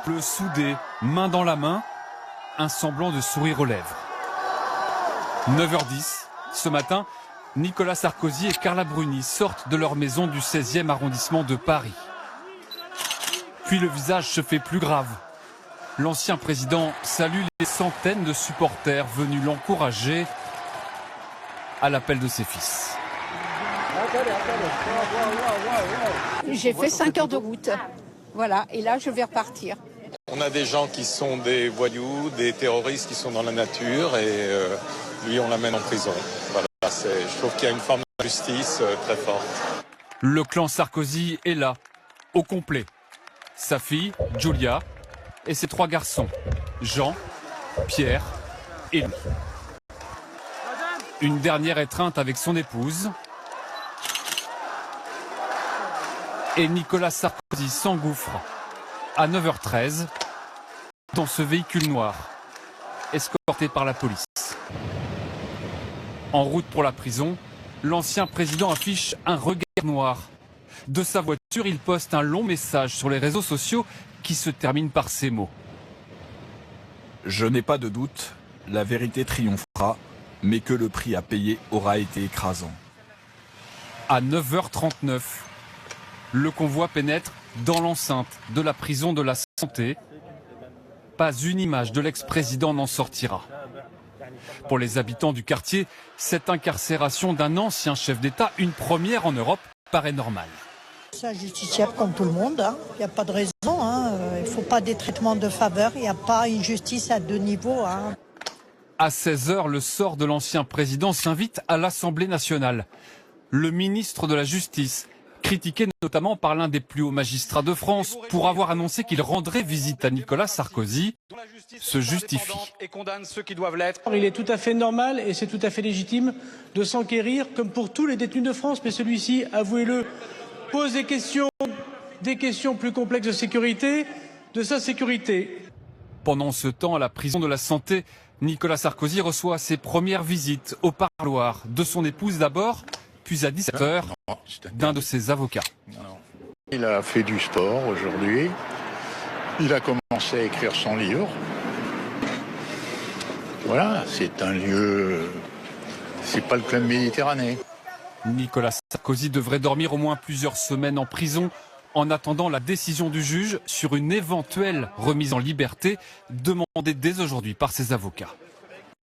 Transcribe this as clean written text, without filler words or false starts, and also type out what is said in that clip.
Le soudé, main dans la main, un semblant de sourire aux lèvres. 9h10, ce matin, Nicolas Sarkozy et Carla Bruni sortent de leur maison du 16e arrondissement de Paris. Puis le visage se fait plus grave. L'ancien président salue les centaines de supporters venus l'encourager à l'appel de ses fils. J'ai fait 5 heures de route. Voilà, et là je vais repartir. On a des gens qui sont des voyous, des terroristes qui sont dans la nature et lui on l'amène en prison. Voilà, je trouve qu'il y a une forme de justice très forte. Le clan Sarkozy est là, au complet. Sa fille, Giulia, et ses 3 garçons, Jean, Pierre et lui. Une dernière étreinte avec son épouse. Et Nicolas Sarkozy s'engouffre à 9h13 dans ce véhicule noir, escorté par la police. En route pour la prison, l'ancien président affiche un regard noir. De sa voiture, il poste un long message sur les réseaux sociaux qui se termine par ces mots. Je n'ai pas de doute, la vérité triomphera, mais que le prix à payer aura été écrasant. À 9h39, le convoi pénètre dans l'enceinte de la prison de la Santé. Pas une image de l'ex-président n'en sortira. Pour les habitants du quartier, cette incarcération d'un ancien chef d'État, une première en Europe, paraît normale. C'est un justiciable comme tout le monde, il n'y a pas de raison, il ne faut pas des traitements de faveur, il n'y a pas une justice à 2 niveaux. À 16h, le sort de l'ancien président s'invite à l'Assemblée nationale. Le ministre de la Justice, critiqué notamment par l'un des plus hauts magistrats de France pour avoir annoncé qu'il rendrait visite à Nicolas Sarkozy, se justifie. Il est tout à fait normal et c'est tout à fait légitime de s'enquérir, comme pour tous les détenus de France, mais celui-ci, avouez-le, pose des questions plus complexes de sécurité, de sa sécurité. Pendant ce temps, à la prison de la Santé, Nicolas Sarkozy reçoit ses premières visites au parloir de son épouse d'abord, puis à 17h, d'un de ses avocats. Il a fait du sport aujourd'hui. Il a commencé à écrire son livre. Voilà, c'est un lieu... C'est pas le club Méditerranée. Nicolas Sarkozy devrait dormir au moins plusieurs semaines en prison en attendant la décision du juge sur une éventuelle remise en liberté demandée dès aujourd'hui par ses avocats.